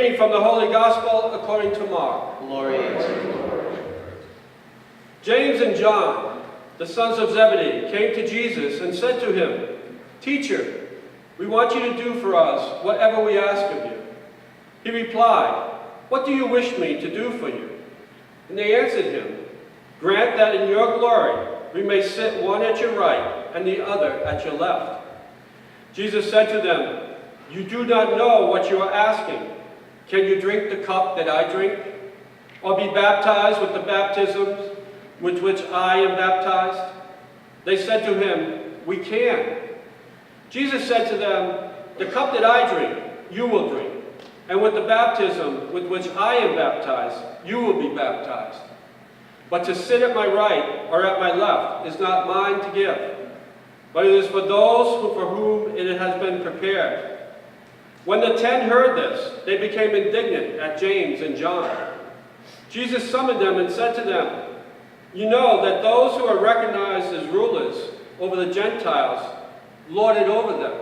reading from the Holy Gospel according to Mark. Glory to you, Lord. James and John, the sons of Zebedee, came to Jesus and said to him, "Teacher, we want you to do for us whatever we ask of you." He replied, "What do you wish me to do for you?" And they answered him, "Grant that in your glory we may sit one at your right and the other at your left." Jesus said to them, "You do not know what you are asking. Can you drink the cup that I drink, or be baptized with the baptisms with which I am baptized?" They said to him, "We can." Jesus said to them, "The cup that I drink, you will drink, and with the baptism with which I am baptized, you will be baptized. But to sit at my right or at my left is not mine to give, but it is for those for whom it has been prepared." When the 10 heard this, they became indignant at James and John. Jesus summoned them and said to them, "You know that those who are recognized as rulers over the Gentiles lord it over them,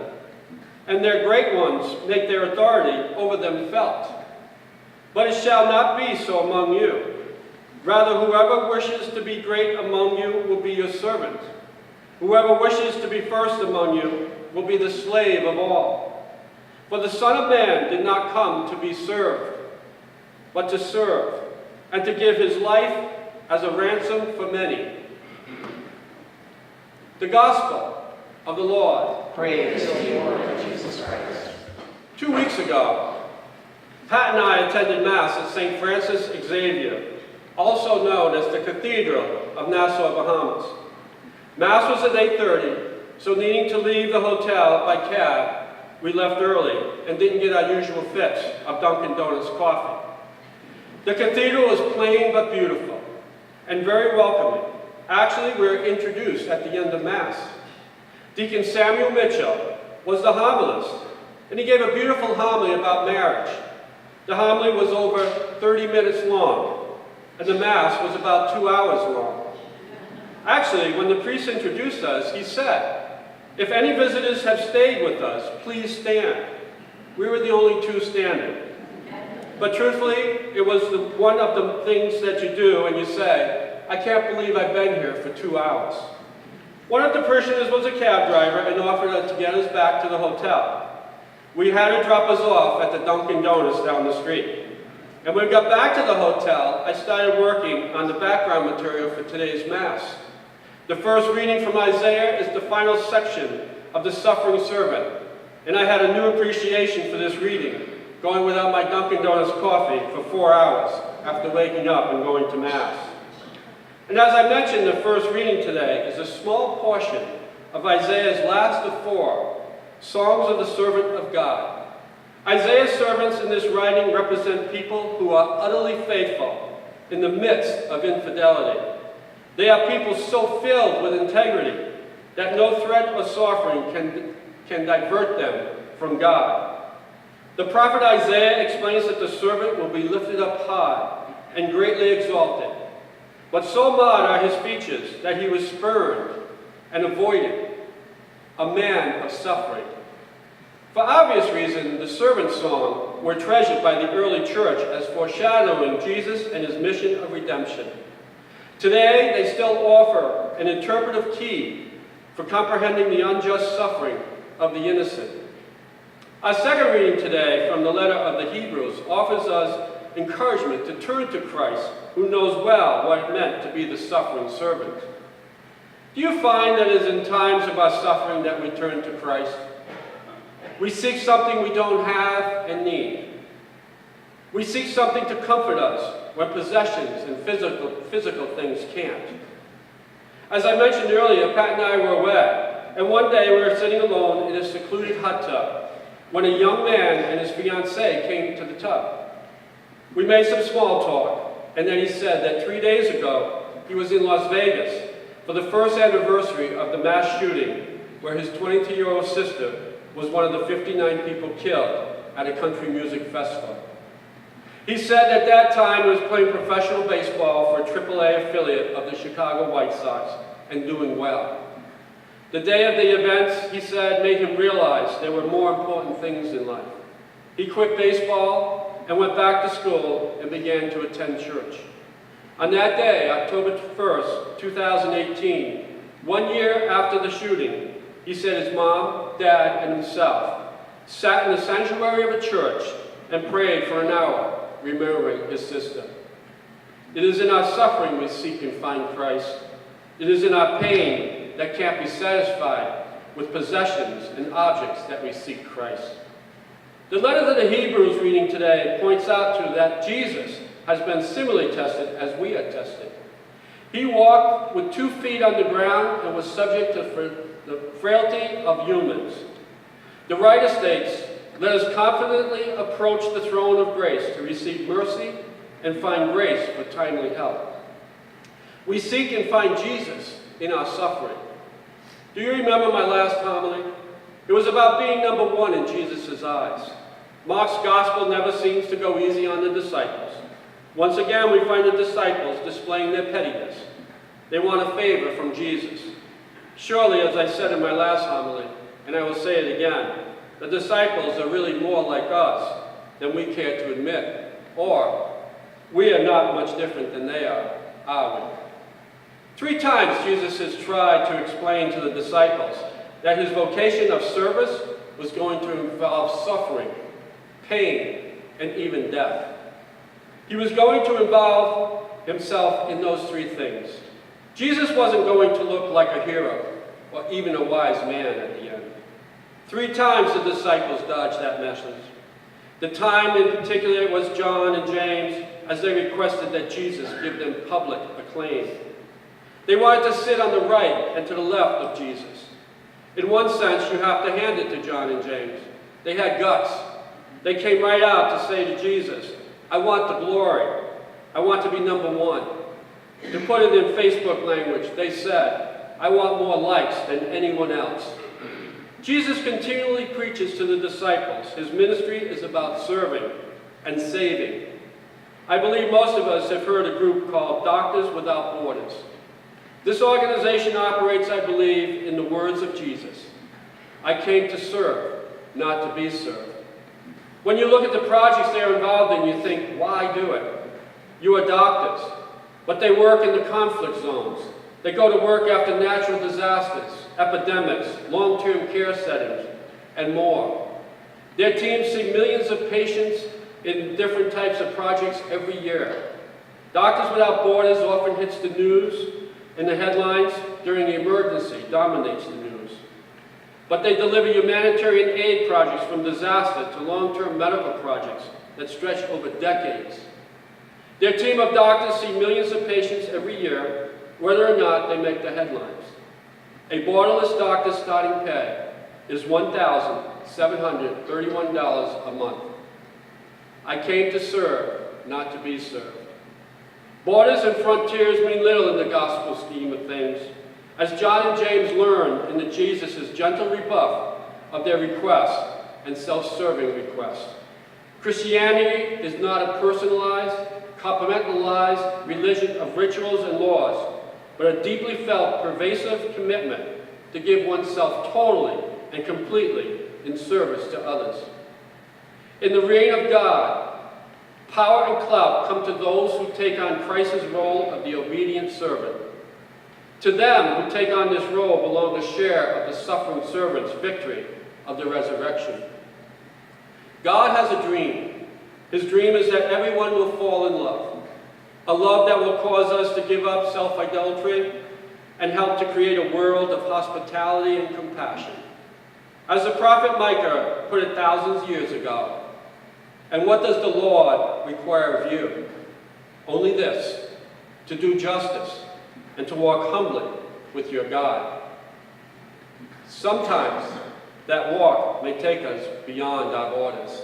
and their great ones make their authority over them felt. But it shall not be so among you. Rather, whoever wishes to be great among you will be your servant. Whoever wishes to be first among you will be the slave of all. For the Son of Man did not come to be served, but to serve, and to give his life as a ransom for many." The Gospel of the Lord. Praise to you, Lord Jesus Christ. 2 weeks ago, Pat and I attended Mass at St. Francis Xavier, also known as the Cathedral of Nassau, Bahamas. Mass was at 8:30, so needing to leave the hotel by cab, we left early and didn't get our usual fix of Dunkin' Donuts coffee. The cathedral was plain but beautiful and very welcoming. Actually, we were introduced at the end of Mass. Deacon Samuel Mitchell was the homilist, and he gave a beautiful homily about marriage. The homily was over 30 minutes long, and the Mass was about 2 hours long. Actually, when the priest introduced us, he said, "If any visitors have stayed with us, please stand." We were the only two standing. But truthfully, it was one of the things that you do and you say, "I can't believe I've been here for 2 hours." One of the parishioners was a cab driver and offered to get us back to the hotel. We had her drop us off at the Dunkin' Donuts down the street. And when we got back to the hotel, I started working on the background material for today's Mass. The first reading from Isaiah is the final section of the suffering servant, and I had a new appreciation for this reading, going without my Dunkin' Donuts coffee for 4 hours after waking up and going to Mass. And as I mentioned, the first reading today is a small portion of Isaiah's last of 4, Songs of the Servant of God. Isaiah's servants in this writing represent people who are utterly faithful in the midst of infidelity. They are people so filled with integrity that no threat or suffering can divert them from God. The prophet Isaiah explains that the servant will be lifted up high and greatly exalted. But so marred are his features that he was spurned and avoided, a man of suffering. For obvious reason, the servant song were treasured by the early church as foreshadowing Jesus and his mission of redemption. Today, they still offer an interpretive key for comprehending the unjust suffering of the innocent. Our second reading today from the letter of the Hebrews offers us encouragement to turn to Christ, who knows well what it meant to be the suffering servant. Do you find that it is in times of our suffering that we turn to Christ? We seek something we don't have and need. We seek something to comfort us when possessions and physical things can't. As I mentioned earlier, Pat and I were away, and one day we were sitting alone in a secluded hot tub when a young man and his fiancée came to the tub. We made some small talk, and then he said that 3 days ago he was in Las Vegas for the first anniversary of the mass shooting where his 22-year-old sister was one of the 59 people killed at a country music festival. He said at that time he was playing professional baseball for a AAA affiliate of the Chicago White Sox and doing well. The day of the events, he said, made him realize there were more important things in life. He quit baseball and went back to school and began to attend church. On that day, October 1st, 2018, 1 year after the shooting, he said his mom, dad, and himself sat in the sanctuary of a church and prayed for an hour, remembering his sister. It is in our suffering we seek and find Christ. It is in our pain that can't be satisfied with possessions and objects that we seek Christ. The letter to the Hebrews reading today points out to that Jesus has been similarly tested as we are tested. He walked with 2 feet on the ground and was subject to the frailty of humans. The writer states, "Let us confidently approach the throne of grace to receive mercy and find grace for timely help." We seek and find Jesus in our suffering. Do you remember my last homily? It was about being number 1 in Jesus' eyes. Mark's gospel never seems to go easy on the disciples. Once again, we find the disciples displaying their pettiness. They want a favor from Jesus. Surely, as I said in my last homily, and I will say it again, the disciples are really more like us than we care to admit. Or, we are not much different than they are we? 3 times Jesus has tried to explain to the disciples that his vocation of service was going to involve suffering, pain, and even death. He was going to involve himself in those 3 things. Jesus wasn't going to look like a hero or even a wise man at the end. 3 times the disciples dodged that message. The time in particular was John and James as they requested that Jesus give them public acclaim. They wanted to sit on the right and to the left of Jesus. In one sense, you have to hand it to John and James. They had guts. They came right out to say to Jesus, "I want the glory. I want to be number 1. To put it in Facebook language, they said, "I want more likes than anyone else." Jesus continually preaches to the disciples. His ministry is about serving and saving. I believe most of us have heard a group called Doctors Without Borders. This organization operates, I believe, in the words of Jesus. "I came to serve, not to be served." When you look at the projects they are involved in, you think, why do it? You are doctors, but they work in the conflict zones. They go to work after natural disasters, epidemics, long-term care settings, and more. Their teams see millions of patients in different types of projects every year. Doctors Without Borders often hits the news in the headlines during the emergency, dominates the news. But they deliver humanitarian aid projects from disaster to long-term medical projects that stretch over decades. Their team of doctors see millions of patients every year, whether or not they make the headlines. A borderless doctor's starting pay is $1,731 a month. I came to serve, not to be served. Borders and frontiers mean little in the gospel scheme of things, as John and James learned in Jesus' gentle rebuff of their requests and self-serving requests. Christianity is not a personalized, compartmentalized religion of rituals and laws, but a deeply felt, pervasive commitment to give oneself totally and completely in service to others. In the reign of God, power and clout come to those who take on Christ's role of the obedient servant. To them who take on this role belong a share of the suffering servant's victory of the resurrection. God has a dream. His dream is that everyone will fall in love. A love that will cause us to give up self-idolatry and help to create a world of hospitality and compassion. As the prophet Micah put it thousands of years ago, "And what does the Lord require of you? Only this, to do justice and to walk humbly with your God." Sometimes that walk may take us beyond our borders.